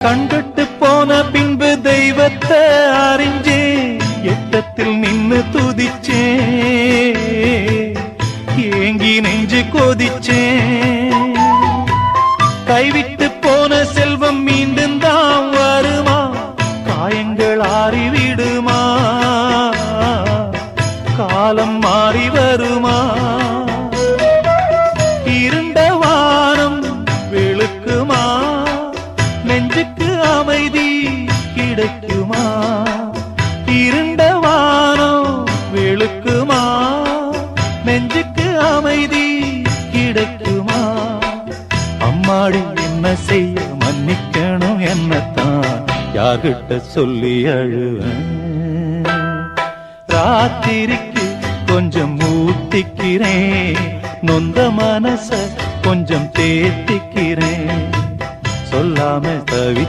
கண்கட்டு போன பின்பு தெய்வத்தை அறிஞ்சே எட்டத்தில் நின்னு துதிச்சே ஏங்கி நெஞ்சு கொதிச்சே கைவிட்டு போன செல்வம் மீண்டும் தான் வருமா காயங்கள் ஆறிவிடுமா காலம் மாறி வருமா இருண்ட வானம் வெளுக்குமா நெஞ்சுக்கு அமைதி கிடைக்குமா இருண்ட வானம் வெளுக்குமா நெஞ்சுக்கு அமைதி கிடைக்குமா அம்மாடி என்ன செய்ய மன்னிக்கணும் என்னத்தான் யார்கிட்ட சொல்லி அழுவேன் ராத்திரிக்கு கொஞ்சம் ஊத்திக்கிறேன் நொந்த மனச கொஞ்சம் தேத்திக்கிறேன் சொல்லாம தவி